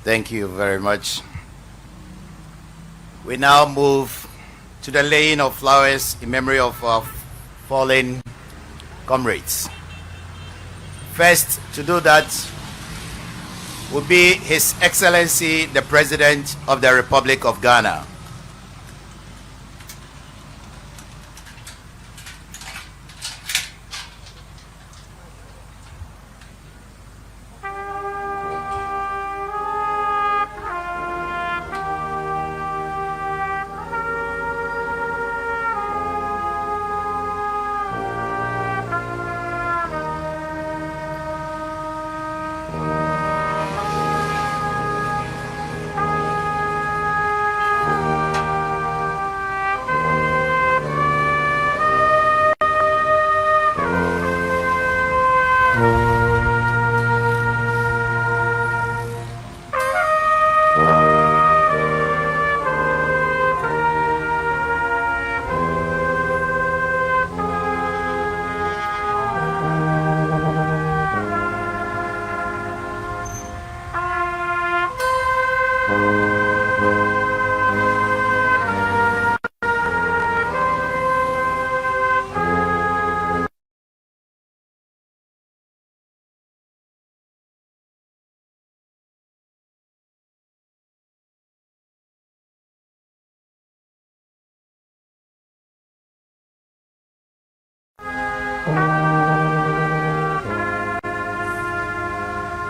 Thank you very much. We now move to the laying of flowers in memory of our fallen comrades. First to do that will be His Excellency the President of the Republic of Ghana.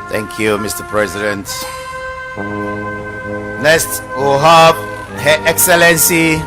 Thank you, Mr. President. Next, we'll have Her Excellency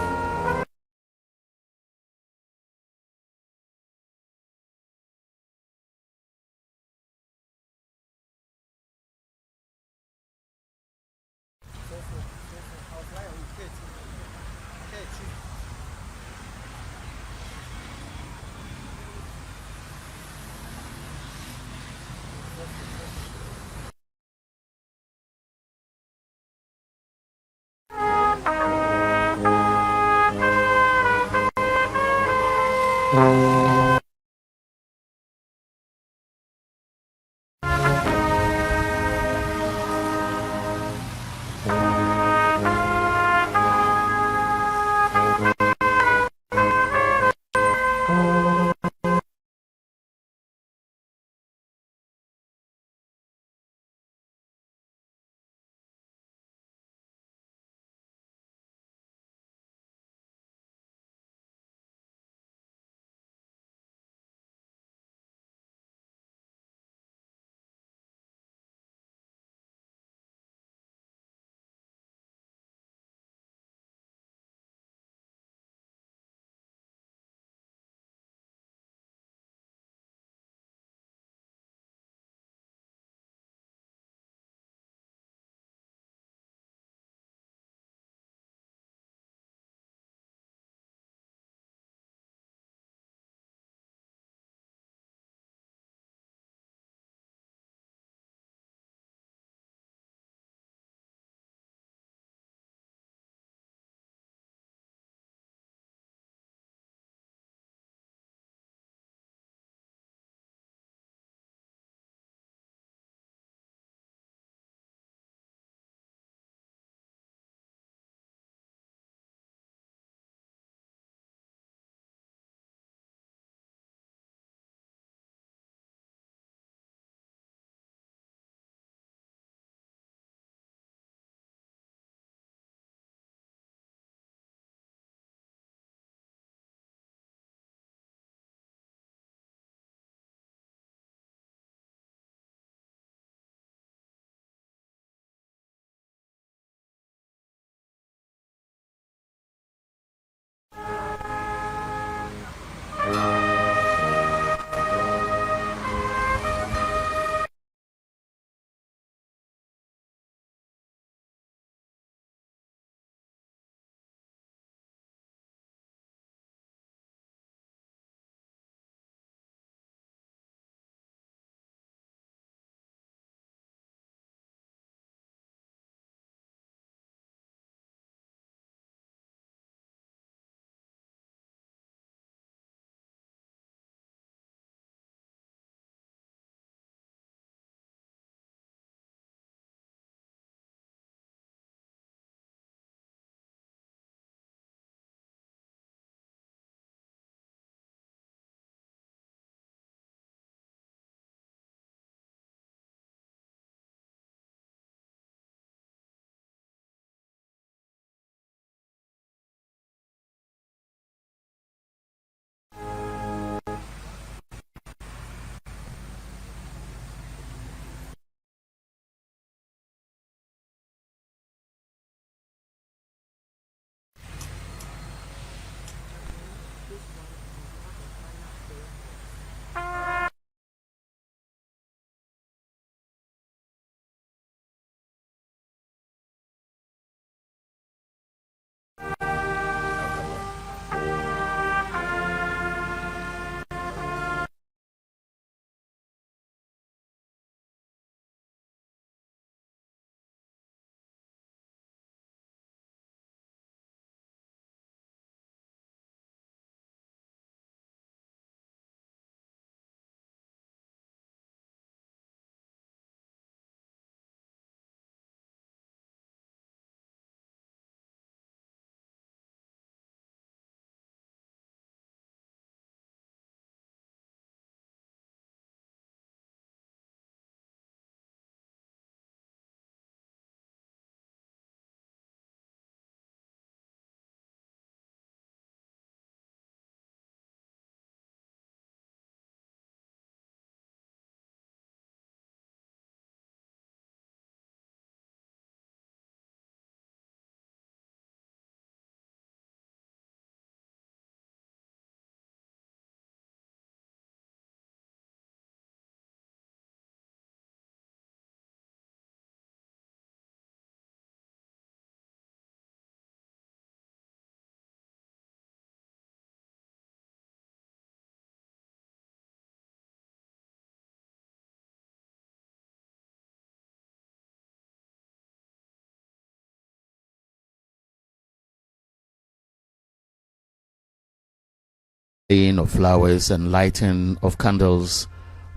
laying of flowers and lighting of candles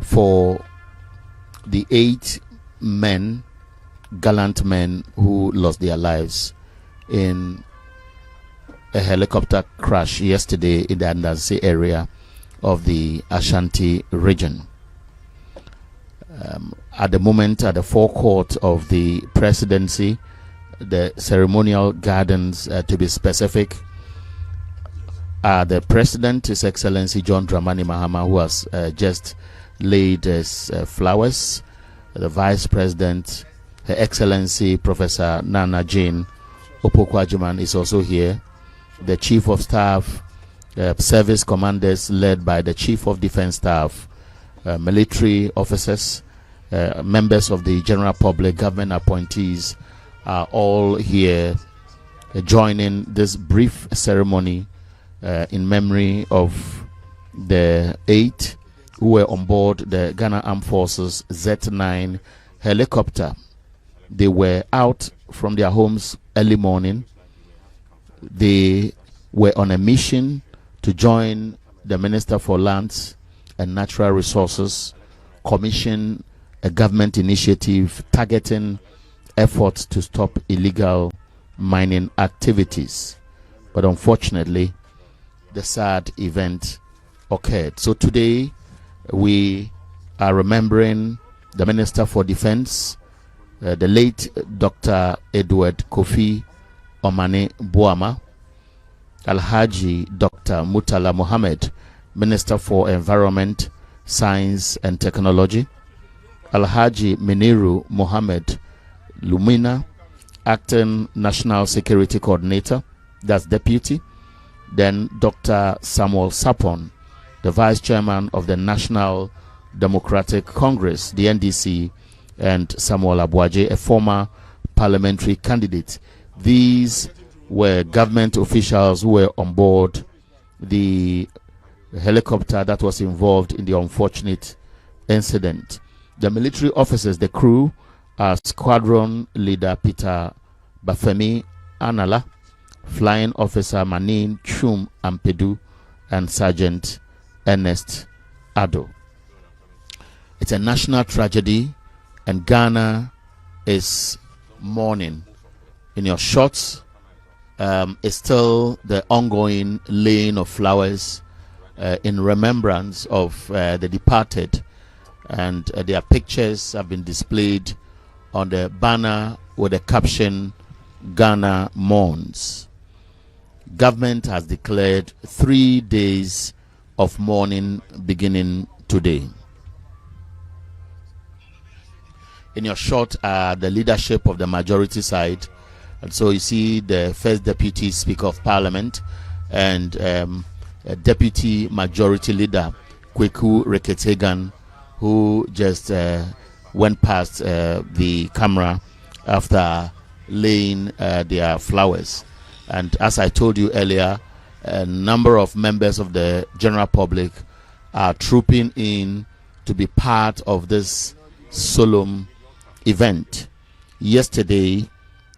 for the 8 men, gallant men, who lost their lives in a helicopter crash yesterday in the Andansi area of the Ashanti region. At the moment, at the forecourt of the presidency, the ceremonial gardens, to be specific, the President, His Excellency John Dramani Mahama, who has just laid his flowers. The Vice President, Her Excellency Professor Nana Jane Opoku-Agyeman, is also here. The Chief of Staff, service commanders led by the Chief of Defense Staff, military officers, members of the general public, government appointees are all here joining this brief ceremony in memory of the 8 who were on board the Ghana Armed Forces Z9 helicopter. They were out from their homes early morning. They were on a mission to join the Minister for Lands and Natural Resources, commission a government initiative targeting efforts to stop illegal mining activities. But unfortunately, the sad event occurred. So today, we are remembering the Minister for Defense, the late Dr. Edward Kofi Omane Boamah, Alhaji Dr. Murtala Mohammed, Minister for Environment, Science and Technology, Alhaji Meniru Mohammed Lumina, Acting National Security Coordinator, that's Deputy, then Dr. Samuel Sapon, the Vice Chairman of the National Democratic Congress, the NDC, and Samuel Abuaje, a former parliamentary candidate. These were government officials who were on board the helicopter that was involved in the unfortunate incident. The military officers, the crew, are Squadron Leader Peter Bafemi Anala, Flying Officer Manin Chum Ampedu, and Sergeant Ernest Ado. It's a national tragedy, and Ghana is mourning. In your shots, is still the ongoing laying of flowers in remembrance of the departed, and their pictures have been displayed on the banner with the caption, Ghana mourns. Government has declared 3 days of mourning beginning today. In your shot are the leadership of the majority side. And so you see the first Deputy Speaker of Parliament and Deputy Majority Leader Kweku Reketegan, who just went past the camera after laying their flowers. And as I told you earlier, a number of members of the general public are trooping in to be part of this solemn event. Yesterday,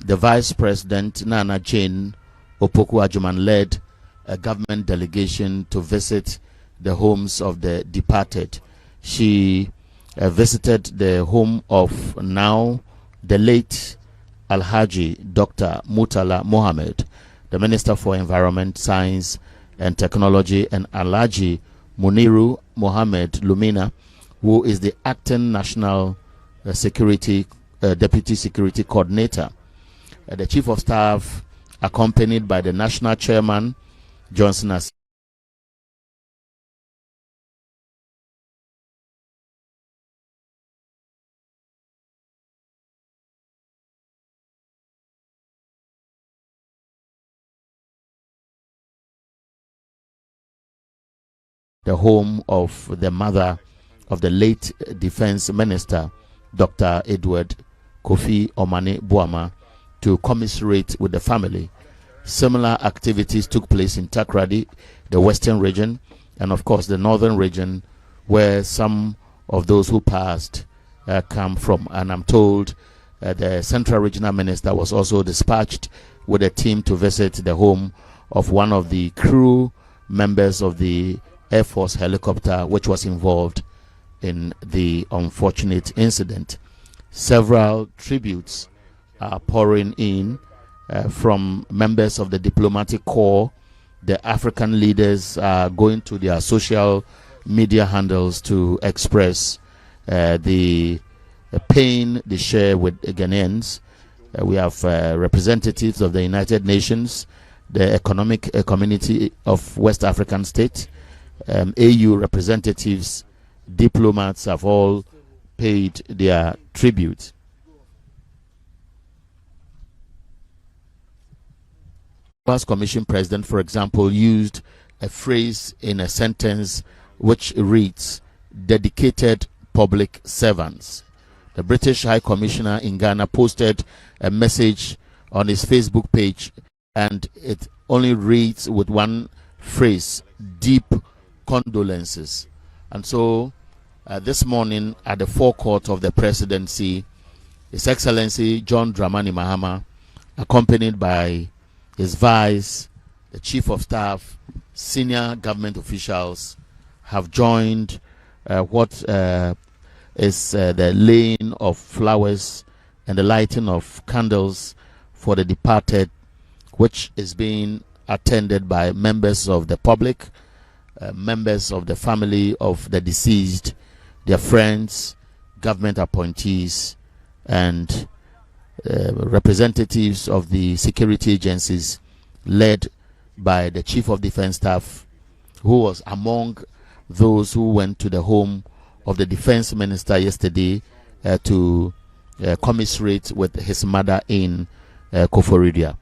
the Vice President Nana Jane Opoku-Agyeman led a government delegation to visit the homes of the departed. She visited the home of now the late Alhaji Dr. Murtala Mohammed, the Minister for Environment, Science and Technology, and Alhaji Muniru Mohammed Lumina, who is the Acting National Deputy Security Coordinator. The Chief of Staff, accompanied by the National Chairman, Johnson as the home of the mother of the late Defense Minister, Dr. Edward Kofi Omane Boamah, to commiserate with the family. Similar activities took place in Takrady, the western region, and of course the northern region, where some of those who passed come from. And I'm told the Central Regional Minister was also dispatched with a team to visit the home of one of the crew members of the Air Force helicopter which was involved in the unfortunate incident. Several tributes are pouring in from members of the diplomatic corps. The African leaders are going to their social media handles to express the pain they share with Ghanaians. We have representatives of the United Nations, the Economic Community of West African States, AU representatives, diplomats have all paid their tribute. Past Commission President, for example, used a phrase in a sentence which reads, dedicated public servants. The British High Commissioner in Ghana posted a message on his Facebook page, and it only reads with one phrase, deep condolences. And so this morning at the forecourt of the presidency, His Excellency John Dramani Mahama, accompanied by his vice, the chief of staff, senior government officials, have joined what is the laying of flowers and the lighting of candles for the departed, which is being attended by members of the public, members of the family of the deceased, their friends, government appointees, and representatives of the security agencies led by the Chief of Defense Staff, who was among those who went to the home of the Defense Minister yesterday to commiserate with his mother in Koforidua.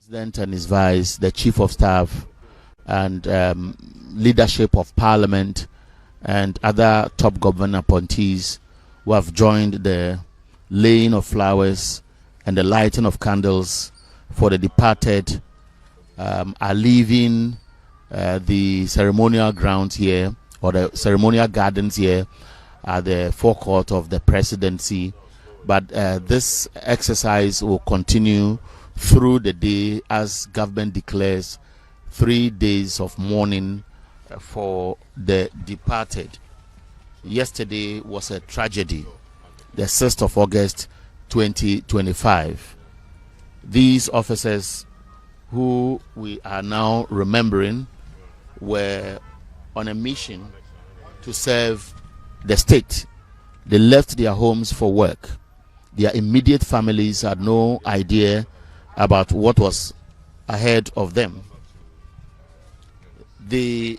President and his vice, the Chief of Staff, and leadership of Parliament and other top government appointees who have joined the laying of flowers and the lighting of candles for the departed are leaving the ceremonial grounds here, or the ceremonial gardens here at the forecourt of the presidency. But this exercise will continue through the day as government declares 3 days of mourning for the departed. Yesterday was a tragedy, the 6th of August 2025. These officers who we are now remembering were on a mission to serve the state. They left their homes for work. Their immediate families had no idea about what was ahead of them. They,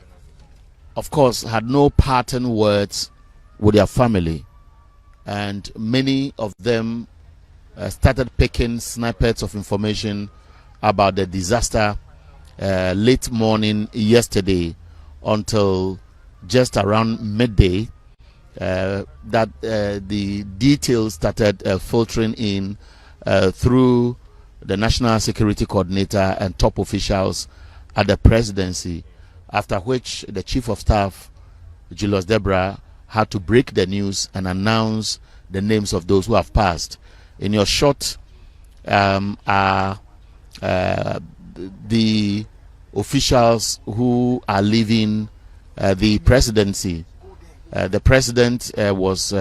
of course, had no parting words with their family, and many of them started picking snippets of information about the disaster late morning yesterday until just around midday, that the details started filtering in through the National Security Coordinator and top officials at the presidency, after which the Chief of Staff, Julius Debra, had to break the news and announce the names of those who have passed. In your shot are the officials who are leaving the presidency. The president was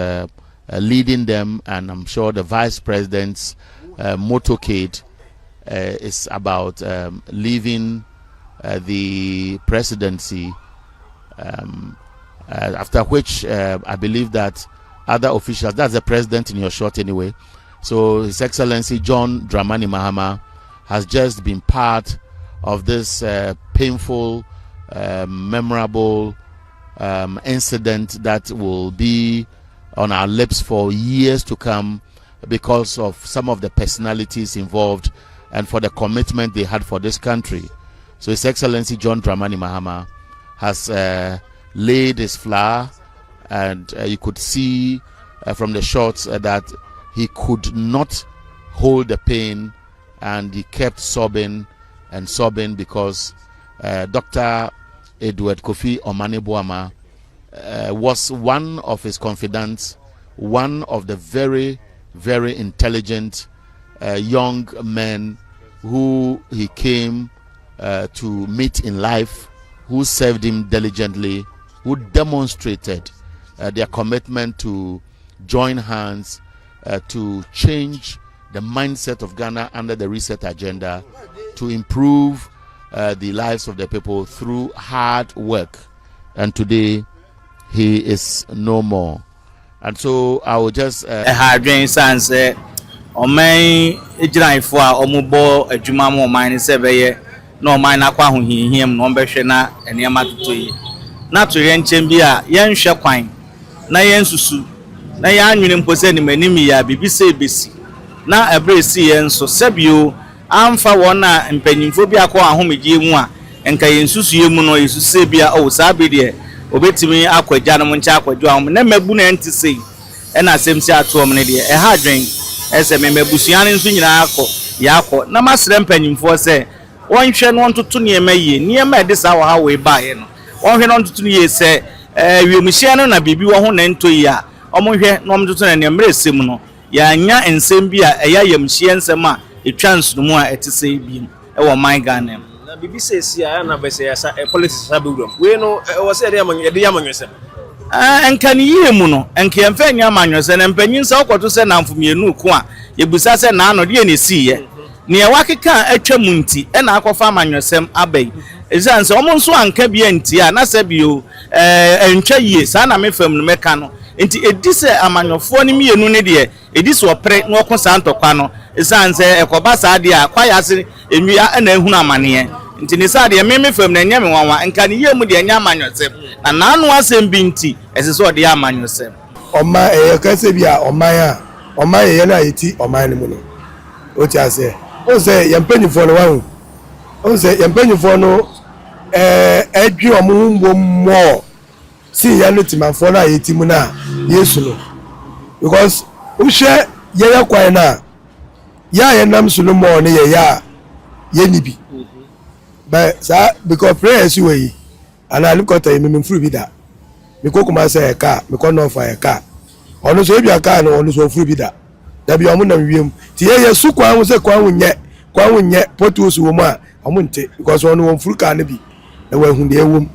leading them, and I'm sure the vice president's motorcade is about leaving the presidency, after which I believe that other officials, that's the president in your shot anyway, so His Excellency John Dramani Mahama has just been part of this painful, memorable incident that will be on our lips for years to come because of some of the personalities involved and for the commitment they had for this country. So His Excellency John Dramani Mahama has laid his flower, and you could see from the shots that he could not hold the pain, and he kept sobbing and sobbing because Dr. Edward Kofi Omane Boamah was one of his confidants, one of the very, very intelligent young men who he came to meet in life, who served him diligently, who demonstrated their commitment to join hands to change the mindset of Ghana under the reset agenda, to improve the lives of the people through hard work. And today he is no more. And so I will just hardware sans Omane ejiraifo a omubo adwuma mo Omane se beye na Omane akwa hohihiem no behwe na enema totoyi na to yenchen bi a yenhwe kwan na yensusu na yanwene mpose ni manimi ya bibise ebesi na ebresi yenso sebio amfa wona mpanyimfo bi akọ ahomegye mu a enka yensusu yemu no yesusu bia o sabede obetimi akwaja no ncha akwadwo ahom na mabu na ntise ena asemsi ato omne de ha dwen ese mebusuan nso nyina akọ yakọ na masre mpanyimfo se wonhwe no ntoto ne emaye ne ema de sa wo ha we baaye no wonhwe no ntoto ne se wiemhye no na bibi wo ho na ntoyi a omonhwe no ntoto na ne mresem no ya nya ensem bi a eya yemhye ensem a etwa nsunumu a etise bi e wo man Ghana na bibi se si a na be se ya sa politics sa be wudom we no wo se de yamanwesem enkani yie mu no enke emfa nya amanwese na mpanyin sa okoto se na mfomienu ko a yebusa se na ano de ne siye ne wakeka atwa munti e na akofa amanwesem abai ezan se omo nso anka bia nti a na se bio entwa yie sa na mefam no meka no nti edise amanyofo ne mienu ne de edise opre no okosa ntokwa no ezan se ekoba sa de a kwaya se enwia na ehunu amane nti ne sa de memefam na nyame wanwa enka ne yie mu de nya amanyosem na nanu asem bi nti esese ode amanyosem oma kase bi a oma ye na yiti oma ne mu no o ti ase o se yempanyifo no wahu o se yempanyifo no edwi omo mo si ya no timanfo na yiti mu na Yesu no because o hwe ye kwan na ya nam sunu mo ne ye nibi but sa because Prez we and I look at him free bida me ko kuma say car me ko no fa car onu so bia car no onu so free bida da bia omo na wiem ti ye su kwa hu se kwa hu nye potus wo mu a omo nte because onu won free car ne bi e wa hu de ewom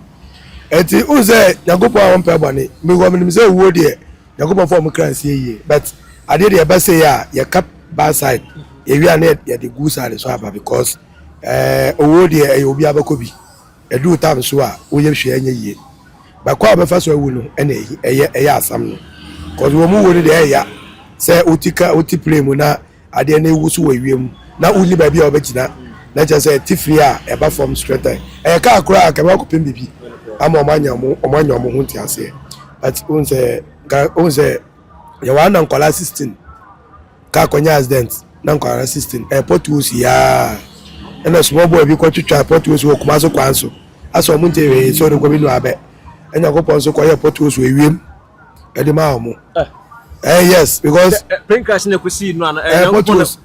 eti u se yagopo a won pe bone me go me say wo de yagopo for me crancy ye but ade de be say ya ye cap bad side e wi ane ye de good side so aba because owo de e obi abakobi edu tam so a woye hwe anya yie ba kwa be fa so awu no ena eye asam no cause wo mu wo de eya se oti play mu na ade na ewu so wawiem na uli ba bia obegina na je se tifri a e ba form straight e ka akura ka ba ko pem bibi ama omanya mo hunti ase but unse ya wana nkola 16 ka konya accident na nkola 16 airport usi ya ena small boy bi ko twitwa airport usi wo kuma so kwanso aso mo ntewe so de ko bi no abe enya ko ponso ko airport usi ewiem e de ma omo yes because plane crash na kusi no na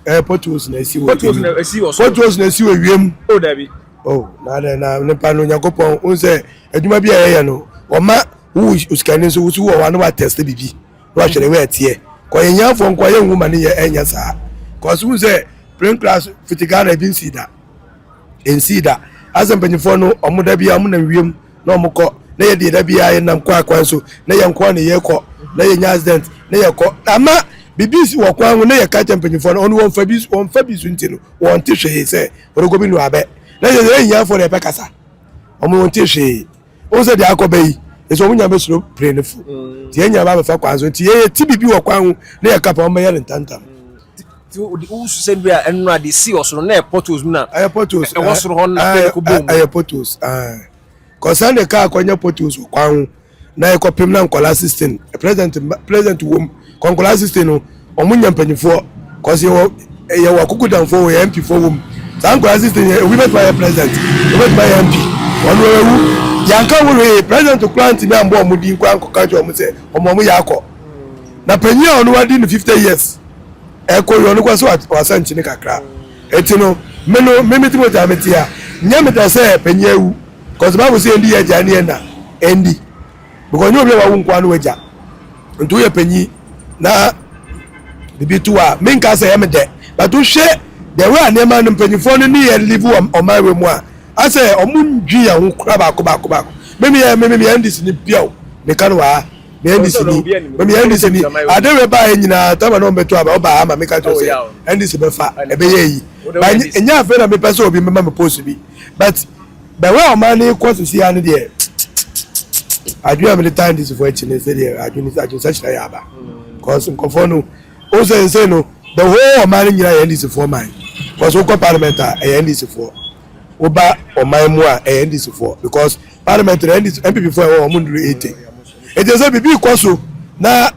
airport usi na si wo airport usi na si wo ewiem o dabi na nipa no Yakopon unse adwuma bia ye no oma wu uskani so wusu wo wa no wa test bibi no ahwere we atie ko yenyafo nko ye nwuma ne ye enya saa ko so unse plane class fitigana bi nsida azempanyifo no omoda bia mo na wiem na omukọ na ye de da bia ye nam kwa kwan so na ye nko na ye kọ na ye nya accident na ye kọ ama bibisi wo kwan no na ye ka champanyifo no won fa bi sunti no won te hwe se orogobi no abe na ye nya for the pekasa omo won te hwe o se de akobai eso munya be suro plane fu ti enya ba fa kwan so ti ye ti bibi wo kwan na ye kapa omo ye ntantam ti o su se bia enu ade si osoro na airportos mu na airportos e wo soro hon na plane ko bom airportos concern the car kwanya portos kwan na ekopem na nkola assistant president wom konkola assistant no omunya mpanyifo cause ye wa kukudanfo we MP fo wom sa nkola assistant we bet by president we bet by MP onu ewu yanka wo president plant mi ambo omudi kwa nkoka jo mo se omo ya akọ na panyi onu wadi no 50 years eko yo no kwa so wasanchi ni kakra etino memeti mo jameti a nyameta se panyi ewu cause Bible say ndi ya jani na endi because you wa nkwa no waja ntu ye panyi na bibi tuwa minka say em de but to hwe the way anema no panyifo no ni ye live o my we mu a ase omundwi ya ho kura ba meme ya ndisi ni biao me kan wa me ndisi ni meme ya ndisi ni adewe ba nyina tama no beto aba oba ama me ka to say ndisi be fa e be ye yi ba enya afa na me pese obi me ma me post bi but the way Omane kwase si anu de adua me time this for echi ne say de adua such na ya ba cause nkofo no o say no the whole Omane nyina ya ndisi for man cause o ko parliamentar e ndisi for oba Omane mu a e ndisi for because parliamentary MPP for o mundu 80 it is a bibi kwaso na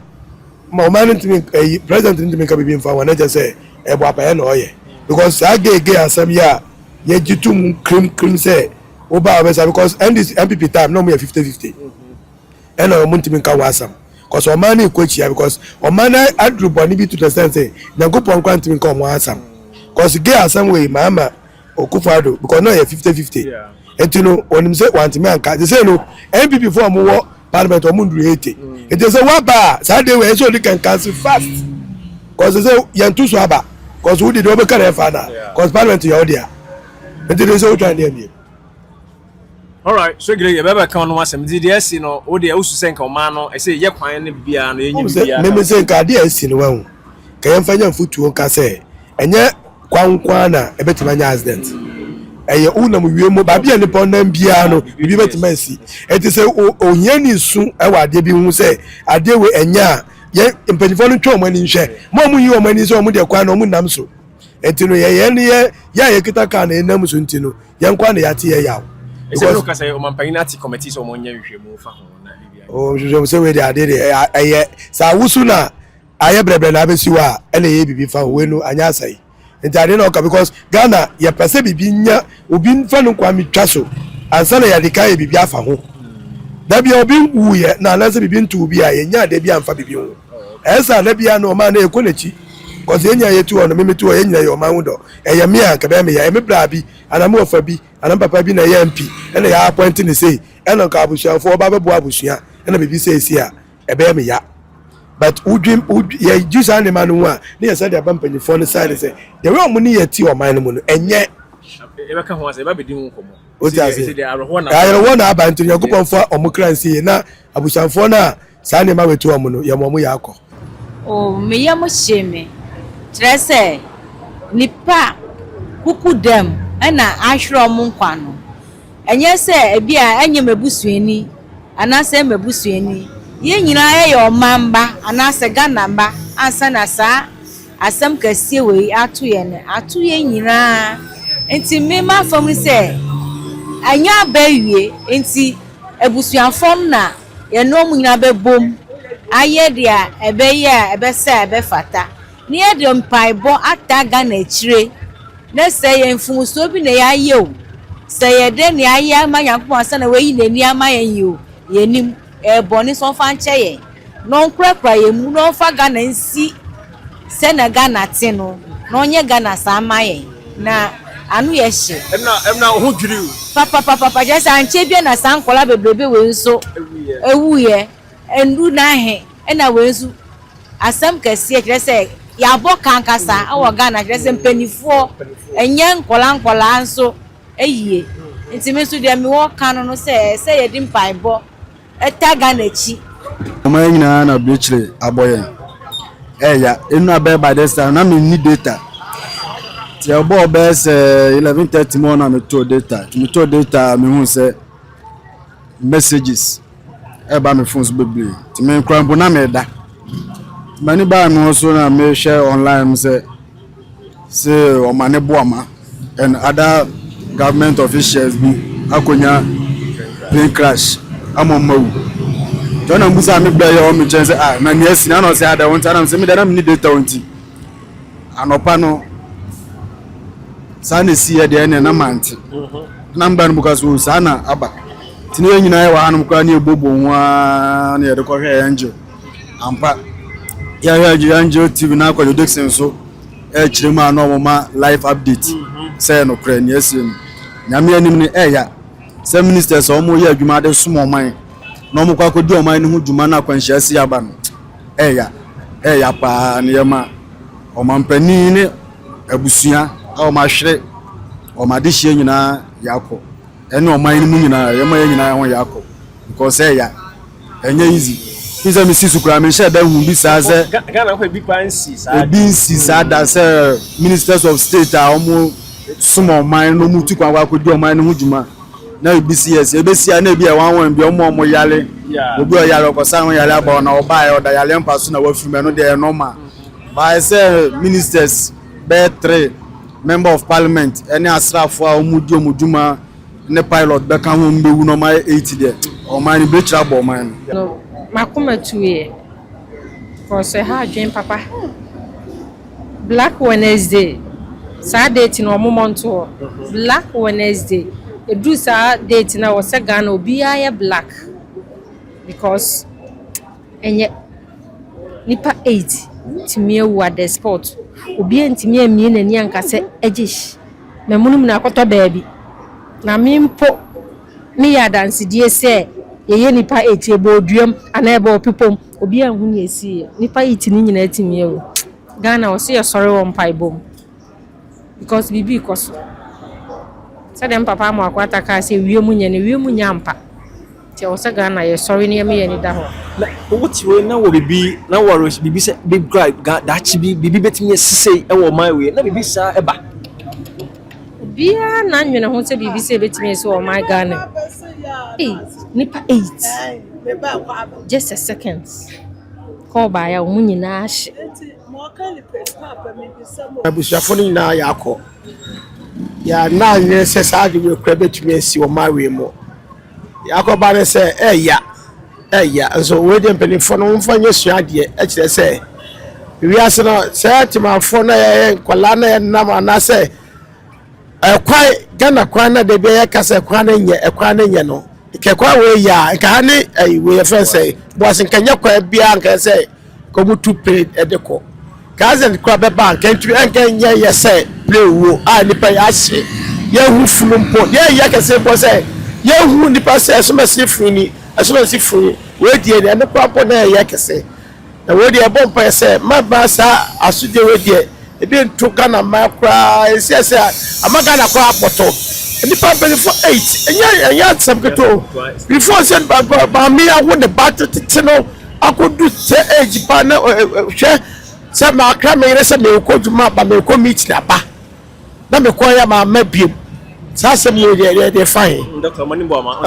Omane ntimi president ntimi ka bibi mfa wana je say e bo apa na oye because agege asem ya ye jitum krim say oba obesa because MPP time no me 50-50 and o ntimi ka wasam because Omane kwachi ya because Omane adru boni bi to the sense say nyagopon kwa ntimi ka omo asam because ge asam we Mahama okufado because no ye 50-50 etino onim say wantimi anka they say no MPP for mo parliament omundu 80 it is a waba Saturday we so they can cancel fast because they say yantu so aba because who did over carry fana because parliament you there it is so try there me all right so great baba kan no asem di dey see no o dey usu senka Omane no I say ye kwan ne bia no yenyi bia me say ka dey see no wan ka yan fanya futuo ka say enye kwankwa na ebetima nya accident eye una mu wie mo ba bia ne pon nan bia no bi betima si eti say ohia ni su e wa ade bi hu say ade we enya ye mpanifo no twa Omane nhwe mo yi Omane so mo de kwa no mo nam so eti no ye ne ye kita ka na enam so enti no ye nkwa na yate ye yawo because no ka say Omane committee so mo nya nhwe mo fa ho na bia o je say we de ade de eye sa wusu na aye brebre na be siwa ele ye bibi fa we no anya sai enti ade na because Ghana ye pese bibi nya obi nfa no kwa mitwa so ansa na ya de kai bibi afa ho da bia obi wu ye na na se bibi ntu obi a ye nya de bia amfa bibi ho esa na bia no Omane e konachi cause enya ye tu ono memetu ye nyina ye Omane do e ye me anka be me ya me bra bi anam ofa bi anam papa bi na ye MP ena ya appoint ni say ena ka abusuan fo ba bebo abusuan ena bibi say esi a e be me ya but udwim ye juice animal no a ne ye say the bampanyi for no side say the way omo ni ye ti Omane mu no enye e be ka ho ase ba be di ho komo o ti ase ayro na aba ntiri yakopon fa omo kransi na abusuan fo na sa ne ma wetu omo no ye mo ya akọ o me ya mo sheme trese nipa kukudem na ahwro mo nkwa no enye se ebia enye mebusuani anase mebusuani ye nyina ye Omamba anase Ghana mba ansa na sa asem kasie we atu ye nyina enti me ma fam se anya bawie enti ebusuafom na ye no mu nyina bebom aye dia ebe se ebe fata ni e de mpaibo ataga na chire na se ye mfunso bi na ya ye o se ye de ni aye amanyankopon asa na we yi na ni amayen yo ye nim boni so fa nche ye no nkrakra ye mu no fa Ghana nsi se na Ghana ti no no nye Ghana sa amayen na anu ye hye emna ho dwiri papa just anche bia na san kola bebrebe we nso ewu ye endu na he na we nso asam kase kire se ya bo kankasa awo Ghana kire se mpanifo enye nkola nso eyie ntime so dia me wo kan no se ye di mpaibo eta Ghana chi Omane nyina na blechire aboye ya enu abe by this time na me need data ti obo be se 11:30 mo na me to data me hu se messages e ba me phones bebre ti me krambo na me da mani ba no so na me share online say Omane Boamah and other government officials bi akonya plane crash amamawu Jona Musa me bla yo me chance ah na me asi na no say ada won ta na say me da na me need data wonti anopa no sana si ya de na manti number no because we sana aba tini nyina ya wa hanum kwa ni ebobo nwa na ye de ko hwe angel ampa ya angel TV na kwa Dixon so e chire ma no ma live update say no kra ni asi nyame anim ni ya some ministers omo ya adwuma de sumo man no mo kwa kodi oman ni hu dwuma na kwanhia si aba no ya pa ne yema omampani ne abusua o ma hwere o ma de hie nyina yakọ ene oman ni mu nyina yema ya nyina ho yakọ because enye easy iza mi sisu kura me share da hu bi sa ze Ghana ko bi kwansi sa e bi nsi sa da se ministers of state a omo sumo man no mu tu kwa kodi oman ni hu dwuma na BCS ebesia na bia wanwan bia omo yale obi o yale ko san yale aba na oba ya oda yale mpaso na wafirme no de normal by say ministers be 3 member of parliament any asrafo a omudi omuduma ne pilot be kan ho mbewu no ma 80 there o man be chira bo man no makoma tuye for say ha dwen papa Black Wednesday Saturday no momonto Black Wednesday edu sa date na wose Ghana obi ya black because enye nipa 8 timie wa the sport obi entimi amie nani anka se ejish memunum na akoto baabi na mimpo me ya dance die se ye nipa 8 eboduam ana ebo pipom obi anhu ne esi nipa 8 ni nyina timie wo Ghana wose ye sorry won paibom because bibi koso sadem papa mo akwata ka se wiemu nyampa ti o se Ghana ye sorry ne me ye ni da ho na wuti we na wo bibi na wo bibi se big cry da chi bibi betimi sise e wo my we na bibi sa eba bia na nwene ho se bibi se betimi se wo my Ghana nipa 8 just a second call by ya mu nyina ahye abusuafo ni na yakọ ya na ye se saadi we kra betumi asi o mawe mo yakoba ne se eya so we dem penifo no mfanye suade e kire se wiase no se atimafo na ye kwala na ye nam na se kwai Ghana kwa na de be ye kase kwa na nye no ke kwa we ya ka ne we fe se boase nkanya kwa bia nka se ko mutu pe edeko kazen kwa be bank enke ye se play wo a nipa ya hye ye hu fulumpo ye kase bo se ye hu nipa se so masi funi we die ne papo na ye kase na we die bompa se maba sa asude we die e bi ntu Ghana ma kra ese amaga na kwa apoto nipa be for 8 enya sabketo before send ba me a wo the battle tino akodu se age pa na hwe se ma kra me rese me ko duma ba me ko meet na ba na me ko ya ma mabiem sa se mo de fine Dr. Omane Boamah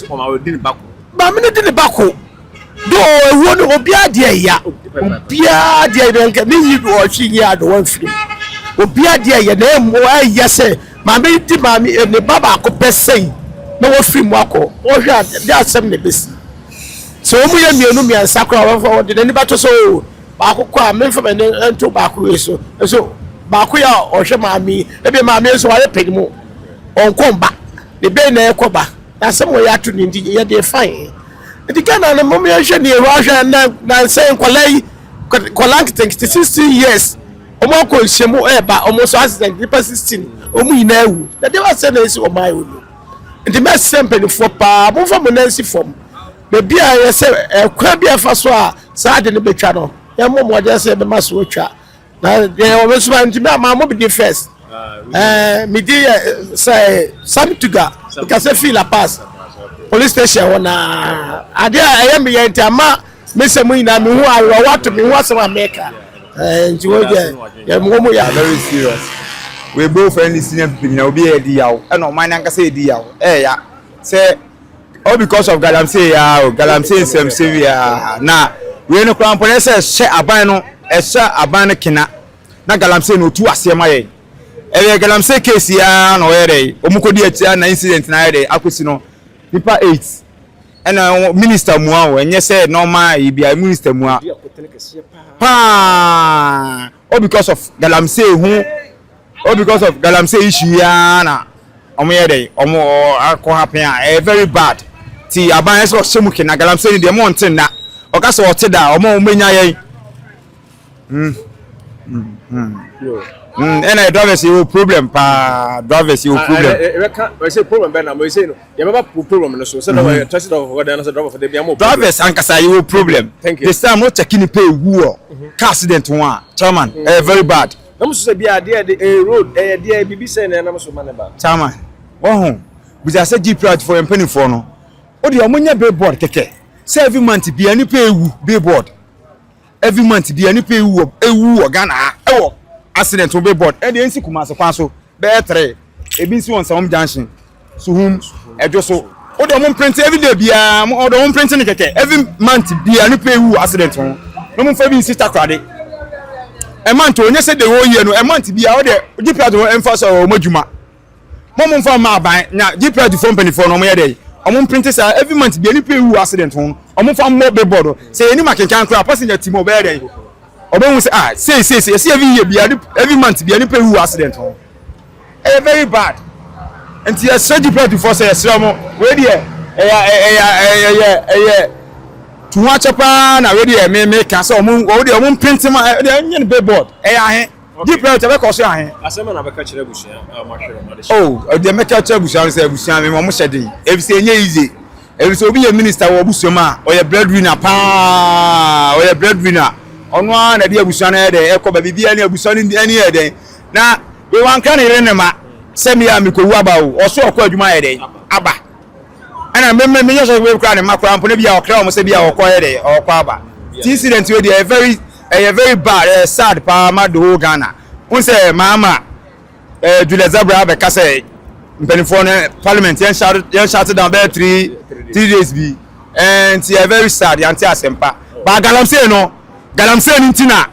o ma we din bako ba me din bako do ewo no obia de ya obia de nka me yi do hwi ya do wan firi obia de ya na mo ya se ma me di ma me ne baba ko pesei na wo firi mo akọ wo hwa de asem ne besi so omu ye mienu mi ansakra wo de ni bato so baako kwa me fa me ento baako eso so baako ya ohwe maami ebe maami so wale pedimu onkomba de be na ekoba na sem wo ya to ni ndi ye de fine di Ghana na mo me hwe ni ehwa na say nkwalai kwalank 60 years omo ko nhemu eba omo so accident di 16 omu ina ewu na de wa say na esi o mai wo ndi me sempeni fo pa mo fa mo na esi fom be bia ye say kwa bia fa so a sa de ne betwa no ya mo mo de say be maso otwa na de o mesu ma ntimi ama mo be the first me di say Samtuga because feel la pass police station wona ade a me ye ntama me se mu ina me hu awo wato me hu asema America nti wo je ya mo ya very serious we both any senior people na obi e di yawo e no man nka say di yawo ya say all because of galamsey galamsey sem severe na we no kran pone say she aban no e she aban no kina na galamsey no tu asema ye e galamsey case ya no yere omukodi atia na incident na yere akosi no pipa 8 and minister mua and yes said no ma you be a minister mua pa or because of galamsey who or because of galamsey issue yana omyede omo akọ happen very bad ti aban so semuke na galamsey de mountain na oka so oteda omo omenya yen and I drivers you problem pa drivers you problem I say problem ben na mo say no you baba problem no so no trust of God na so driver for dem am drivers ankasa you problem this time no checking pay wu car accident one chairman very bad na so say bia dey road dey bibi say na na so man ba chairman oh we just say G-Prez for empany for no o dey omonya billboard keke say every month bia ni pay wu billboard every month bia ni pay wu ewu Ghana ewo accident will be bought and the NC Kumasi Kwanso better a been on some junction so whom a just so or the one print every day be or the one printing every month be a new pay who accident no one for being sister credit a month when you said the whole year no a month be out there G-Prez will emphasize or Mojuma Mom from my bank now G-Prez from penny for no more day one printers every month be a new pay who accident home or from more billboard say any market can crap passenger team over there. Oben say see every year be every month be any pay who accident home very bad and you said you play for say slomo we there to watch up na we there me can say omo print ma dey billboard ahen di play to be cause ahen asema na be ka kire busia amahwere ma dey oh dey make ka kire busia say busia me mo hyede ebi say enye easy ebi say obi ye minister wo busia ma o ye breadwinner pa o ye breadwinner ono na dia abusuan na de ekoba bibia na abusuan ni ani eden na we wan kan ire ne ma semi ya mikowu aba o so okọ adwuma eden aba ana me nyo so we kra ne makra mpo na bia okra o mo se bia okọ eden okọ aba this incident we dey very bad sad pa ma do Ghana un say Mahama Jubilee Zabra be ka say mpenifo na parliament yan shut down be 3 days be and they are very sad yanti asempa ba galamsey no galamsey ntina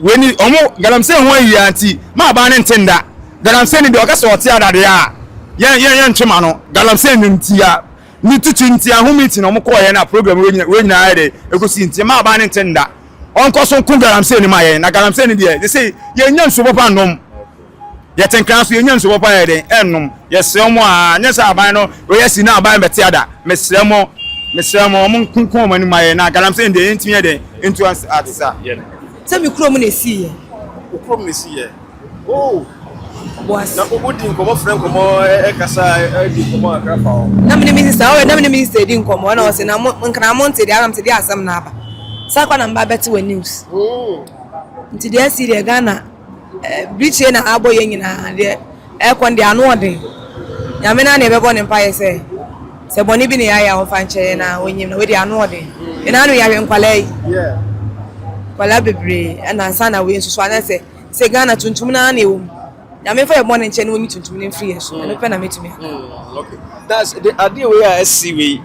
weni omo galamsey ho yi anti ma ba ne ntenda galamsey ni de okasa ote adade a yen ntwema no galamsey ntia ni tutu ntia ho meeting omo ko ye na program we nyina ade ekosi ntia ma ba ne ntenda onko so ku galamsey ni ma ye na galamsey ni de they say ye nya nso papa nom ye tenkran so ye nya nso papa ye de ennom ye se omo a nya sa aban no we ye si na aban beti ada mesremo mo kunkun mo ni maye na galamsey de ntimi de into atisa se mi kuro mu na si ye kuro mu na si ye oh boas na odi nkomo friend komo kasa di komo akrafa o na me minister di nkomo na o se na nkra mo nte di aram te di asam na aba sa kwa na mba beti we news nti de si de Ghana bridge na abo ye nyina de ekon de anu odin ya me na be bo ne mpa ye se boni bi ne ya ho fanche na onyim na we di anu odin ina anu ya hwe nkwalai kwala bebre na nsa na we nsusu ana se Ghana tuntum na na ewo ya me fa ye boni nche na we mi tuntum ne free yeso no pe na metumi okay that's the idea we are see we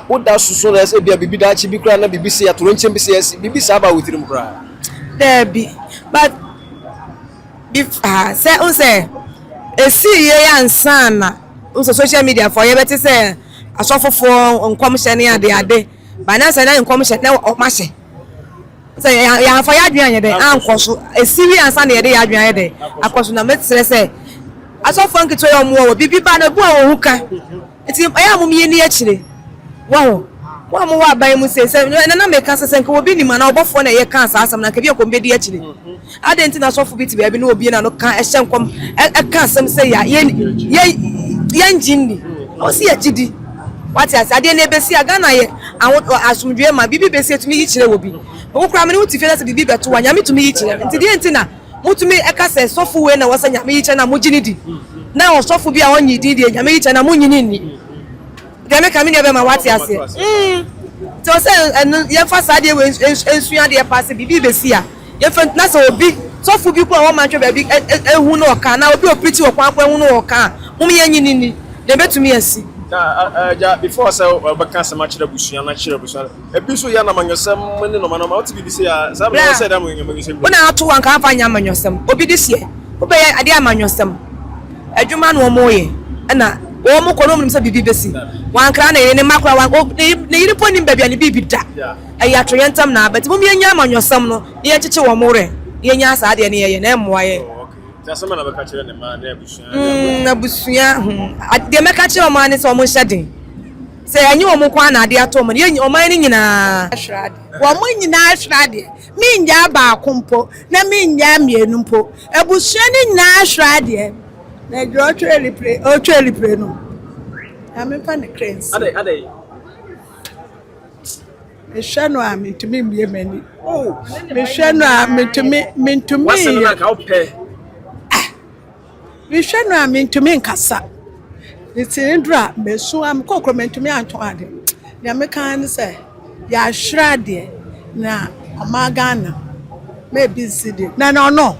oda susu na se bia bibi da chi bi kra na bibi se ya toro nche bi se bibi sa ba witirim kra there be but if say esi ye ya nsa na unso social media for ye beti say asofofo nkom hye ne ade ba na say na nkom hye na o ma hye say ya fa ya adwan ye de ankoso esi wi ansa na ye de ya adwan ye de akoso na metre say asofo nkito ye omo bibi ba na bu a ohuka enti ya mum ye ni akire wow wa mo wa ban mu say na me ka say nka obi ni ma na obofo na ye kan sa asam na ka bi akombe di akire adenti na sofo biti bia bi na obi na no kan ehye nkom ka asam say ya ye njini o si akidi wati asade na ebesi Ghana ye asumdwe ma bibi besi etumi yi kire obi wo kura me ne wuti fe na se bibi beto wa nyame tumi yi kire nti de enti na mutumi eka say sofo we na wasa nyame yi kire na mujini di na o sofo bia onyi di di nyame yi kire na munyini ni de me ka me ne be ma wati ase to say ye fa sade we ensuya de pass bibi besi a ye fa na se obi sofo bi ko a wo ma ntwe ba bi ehu no oka na obi opiti wo kwan ehu no oka mum ye nyini ni de betumi asi ja before say obaka sama kire busuan na kire busuan episo ya na manyosem ne no manoma oti bi se ya sa ba say da manyosem una atu wan ka fa nya manyosem obi di se obe ade amanyosem adwuma no mo ye na o mo kono mu se bibi besi wan kra na yene makra wan na yene poni bebia ne bibi da ayi atoyentam na but mo mi enya amanyosam no ye cheche wo more ye nya asa de ne ye na emmoa ye Tasema na beka kire ne ma na abusua na busua de meka kire o ma ne so mo hyeden se anyi wo mo kwa na ade ato mo ye o ma ne nyina ashrade wo mo nyina ashrade mi nya ba akompo na mi nya mienu mpo abusua ne nyina ashrade na jo tweli pre no ame pa ne cranes ade me hwano a mentumi mbie mani me hwano a mentumi wasana na ka ope me hwano a mentumi nkasa itindra mesu am kokro mentumi anto ade na me kan se ya hwrade na amagana me bizide na no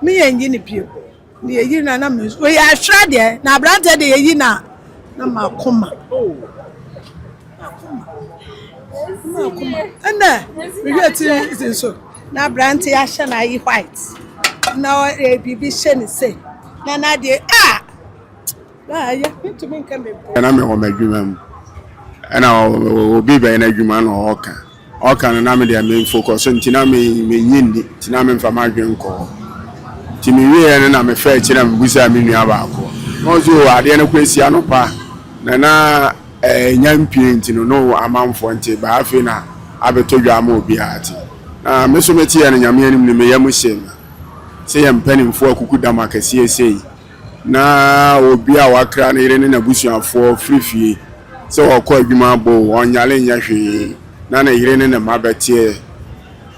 me yenyi ni pio ni yeyi na me we ya hwrade na brante de yeyi na makoma Anda, we get it so. Na brand ya sha na yi white. Na bibi she ni say. Na de ya to me kan be. Na me ho madwuma mu. Na obi be na adwuma no oka na me de me focus ntina me nyindi, ntina me mfa madwen ko. Ti me wie na me fa kira me busa me nua ba ko. No so ade na kwesi anopa. Na nyampie ntino no amanfo nte ba afi na abetodwa ma obi ati na meso meti ya na nyame anim ne meyam hyem se ya mpanimfo akuku dama kase esei na obi a wakra na ire ne na busuafo frifie se okọ adwuma bo onyale nya hwe na ire ne na mabetie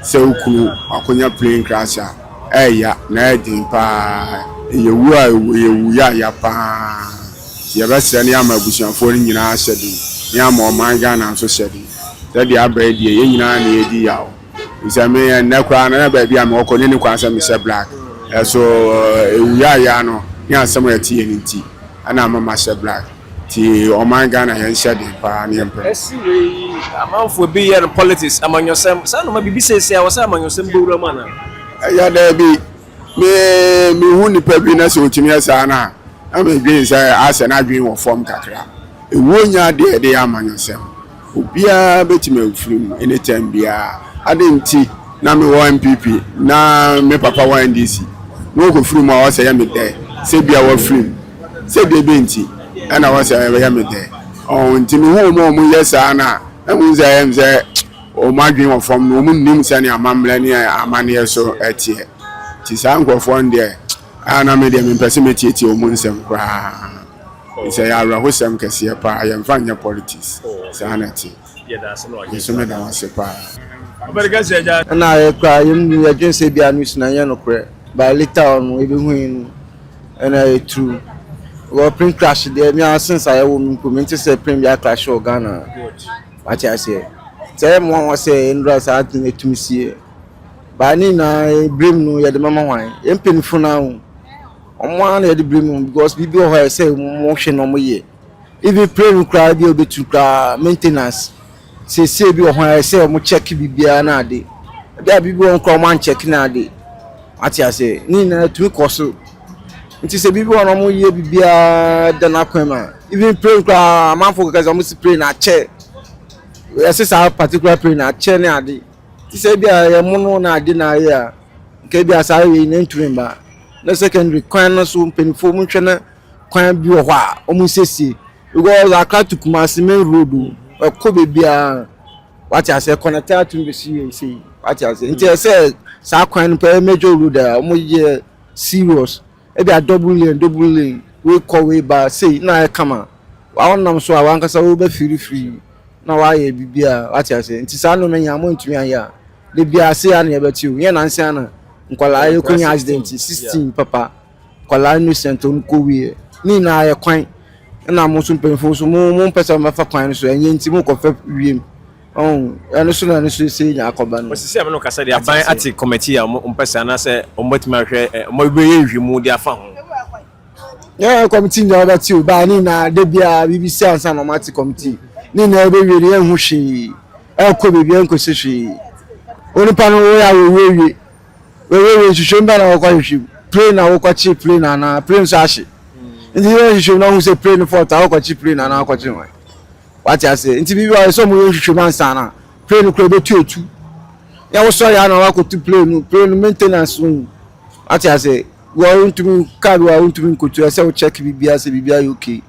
se ukunu akonya plane crash ya na edin pa yewu ya pa ya basa ni ama busuafo ni nyina ahyede ni ama omanga na nso hyede tedi abredi ye nyina na edi yawo isame na kwa na ba bia me okọ ni kwansa me se black so ewu ya no ni asem ya tie ni ti ana ama ma se black ti omanga na ye hyede pa ni empe esiwe amanfo bi ye politics amanyosem sa no ma bibi sese a wo sa amanyosem bowura mana ya da bi me hu ni pa bi na se otimi asa na ame green say asa na green wo form kakra ewo nya de amanyosem obia betime ofrim anytime bia adenti na me wo MPP na me papa wa NDC no go frim a wasa ya me de se bia wo frim se de benti ana wasa ya me de o ntimi hu mo yesa na emu za em ze o ma green wo form no mu nim sani amamla ni amane so etie ti sankofo nde ana me de me pese metieti o mu nsem kwa say ya ra hosem kese pa ya mfanya politics sanati ye da so no so me da wase pa oberga seja na ye kwa yim ye dwense bia news na ye no kre by later on we be hu na e true we print crash there me since I wo me comment say print bia crash o Ghana what I say say mo say ndra sa atin etumsie ba ni na brim no ye de mama hwan ye mpenifo na ho omo na ye de brim because bibi o ho say mo hwe no mo ye even pray cry bi obetu cry maintenance say bi o ho say mo check bibia na ade bia bibi on kro man check na ade what I say ni na tu koso nti say bibi on mo ye bibia da na kwema even pray cry man for because mo si pray na che yes say particular pray na che na ade ti say bia ye mo no na ade na ye a nke bia say we na ntwemba na secondary kwan no so penifo mu hwe na kwan bi wo a o mu sesi because akatu Kumasi main road ko bebia what I say connected to be see what I say nti say sa kwan no pe major road a o mu ye serious e bia double lane we call we ba say na e kama wa wonam so a wankasa wo ba free na wa ye bibia what I say nti sa no menya mo ntumi aya le bia say na e beti o ye na nsia na nkwala ye konya accident 16 papa kwala innocent on ko wie ni na ye kwan na mo so penfo so mo pesa ma fa kwan so enye nti mo ko fa wiem eno so na so say nya akoba no osisi am no kasa dia ban ati committee a mo pesa na say o motima hwe mo be ye hwimu dia fa ho yeah committee nya ba ti o ba ni na de bia BBC ansa no mati committee ni na be wiere ye hu hwe e ko be bia nko se hwe oni pa no wo ya we hwehwe mba na wo kwa hwe plane na wo kwa chi plane na plane so ahye nti yo hwehwem na hu say plane for ta ko chi plane na ko chi wan what I say nti bibi wa so mo hwehwem ansa na plane ko be tuetu ya wo so ya na wa ko tu plane maintenance what I say we want to car we want to ko tu say we check bibia say bibia okay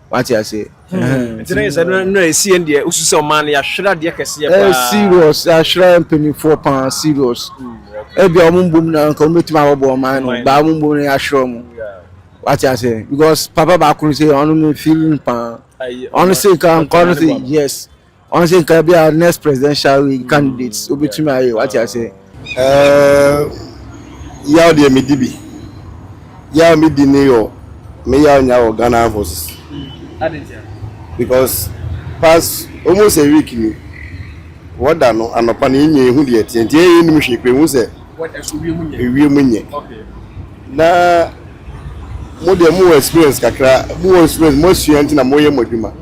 what I say nti say no esi en de ususo man ya hwera de kese ya pa serious ya hwera penny 4 pound serious ebi omumbum na ko metima wo bo man no ba omumbum na ya hwera mu what I say because papa ba kun say on me feeling pa on say can say yes on say can be our next presidential candidates obetumi aye what I say ya de me dibi ya me di ne yo me ya nya o Ghana forces because past almost a week ni what da no anopa na enye hu de tie enu mu hwekwe hu se what else we munye na mo de mo experience kakra mo experience mo student na mo ye moduma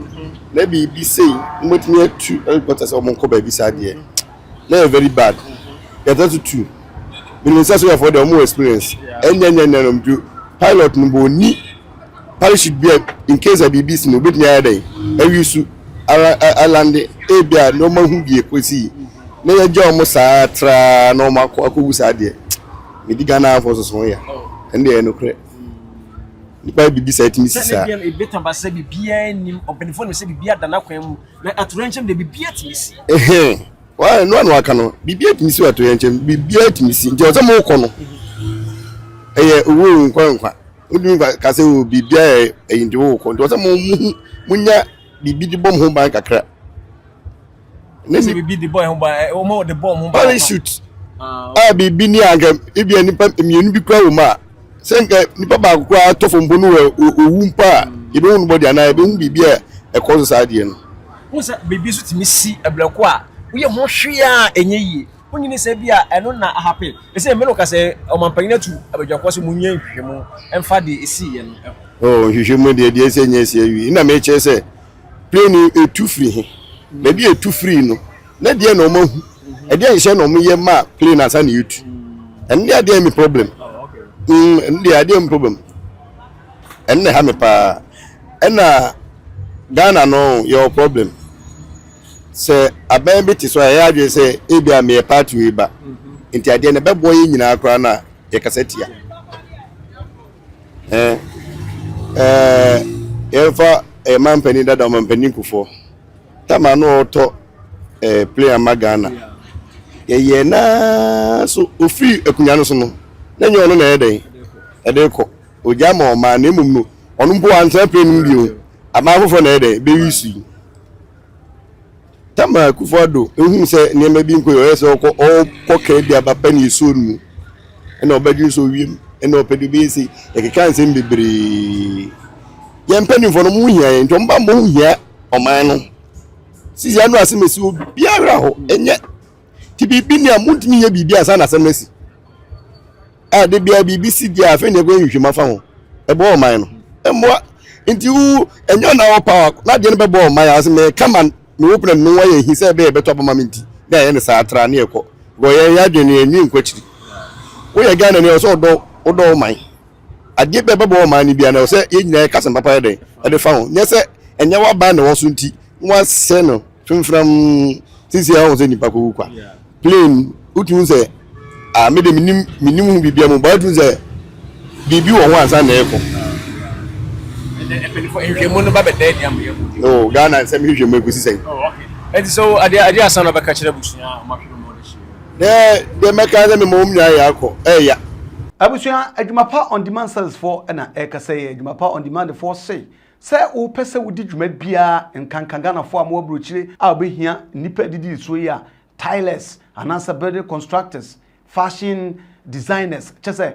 na bi say mo timi atu reporters o mo ko ba bi sa de na very bad get to two minister so for the mo experience enya no do pilot no bo ni parachute be in case of BBC no bit near day every su alande e bia no ma hu bi ekosi na ya jo mo sa tra no ma ko akogu sa de me di Ghana for so ya ende no kre nipa BBC atimi sisa e betan ba se bibia nim obenifo no se bibia dana kwan mu na atorenchem de bibia timisi wa no aka no bibia timisi atorenchem bibia timisi nje o se mo ko no eye owo nkwa udi ka se o bibia eyinde wo ko nje o se mo munya bibi di bom ho ban kakra na se bibi di boy ho ban o mo de bom ho ban parachute bibi ni aga ebi anipa mienu bi kwa wo ma senka nipa ba kwa to fombo no owu mpa ebe hu no body ana ebe hu bibia e ko so saade no wo se bibi so timisi ablako a wo ye ho hwe a enye yi wonyini se bia eno na happy ese me no ka se omampanyina tu abadwakwa so munya nhwehwemu emfa de esi ye no nhwehwemu de ese nya esi awi na me che se plane etu free he na bi etu free no na de na omahu e de nhye na omoye ma plane asa na etu en de ade mi problem ndi ade mi problem en ha me pa na Ghana no your problem se aban bi ti so ya adwe se ebia me party we ba nti ade na bebo yi nyina akra na ye kasetia efa mampani dada mampani kufo tama no to player magana ye na so ofi akunya no so no na nyo no na ede ko ojama o ma na emum no onu mpo ansa play no bio amafofo na ede be wisu tama kufodo ehun se niam bi nko yo se ko kedi abapa ni so nu ena obadi so wiem ena opedi bi si e kekan se mbebre ye mpani fo no mu hia nto mba mo hia oman no sisi anu asemesi obi ara ho enye ti bibi ni amuntimi ye bibi asa na asemesi de bia BBC dia afa ne go nhwema fa ho ebo oman no embo nti u enyo na wo power na de ne bebo oman ya aseme come me open no wa ye hi se be beto abama minti na ye ne sa atra ne ekọ go ye ya de ne enyi nkwachiri wo ye Ghana ne o so do oman ade be bebo oman ni bia na o se ye nyina ka sem papa de de fa ho nye se enye wa ba ne wo so nti wa se no fimfram sisi ya ho se nipa ko kwa plane utun se me de minim bibia mo ba tun se bibi wo ho ansa na ekọ no Ghana se mi hwemo ekusi sen and so ade asana ba ka kire busua mahwemo mo de meka ze me mo mnya ya akọ ya abusua adwumapa on demand service for na ekasa ye adwumapa on demand for say o pese wudi dwuma bia nkankan Ghana for am wabrochire a obehia nipa didi so ya tilers anasa building constructors fashion designers chese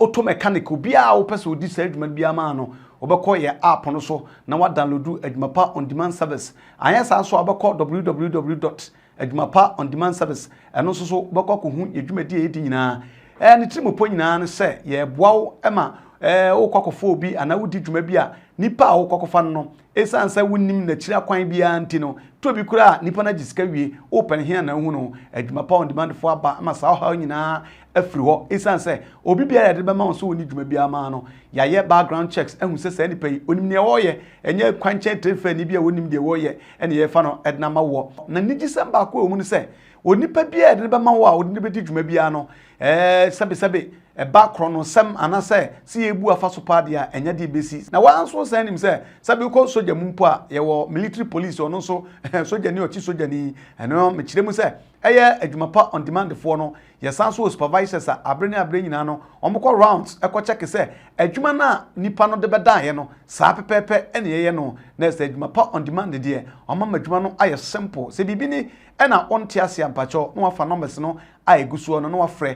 auto mechanic bia o pese wudi say dwuma bia ma no obekọ ye app no so na wa download adwumapa on demand service ayesa so obekọ www.adwumapa-on-demand-service eno so bekọ ko hu adwumadi edi nyina ne trimopo nyina ne se ye boawo ema wo kwakofo obi ana wodi dwuma bi a nipa a wo kwakofa no esansa wonim na kira kwan bia anti no to bi kura nipa na gisika wie open here na hu no adwuma pa on demand fo aba ama sa ha nyina afiri ho esansa obi bia ya de be ma so woni dwuma bia ma no ya ye background checks ehun se sa nipa yi onim ne wo ye enye kwanche trefa ni bia wonim de wo ye ene ye fa no edna ma wo na nigisamba ko omu ne se onipa bia de be ma wo a odi be di dwuma bia no sabe background no sem anase si ebu afaso pade a enya de besi na wanso san nim se sabe ko soja mumpo a ye wo military police ono so soja ni ochi soja ni eno me kire mu se eye adwuma pa on demand for no ye sanso supervisors a abre nyina no omko rounds e ko check se adwuma na nipa no de beda ye no sa pepepe ene ye no na se adwuma pa on demand de omama adwuma no aye simple se bibi ni ena onte ase ampacho no wafa numbers no aye gusuo no no wafre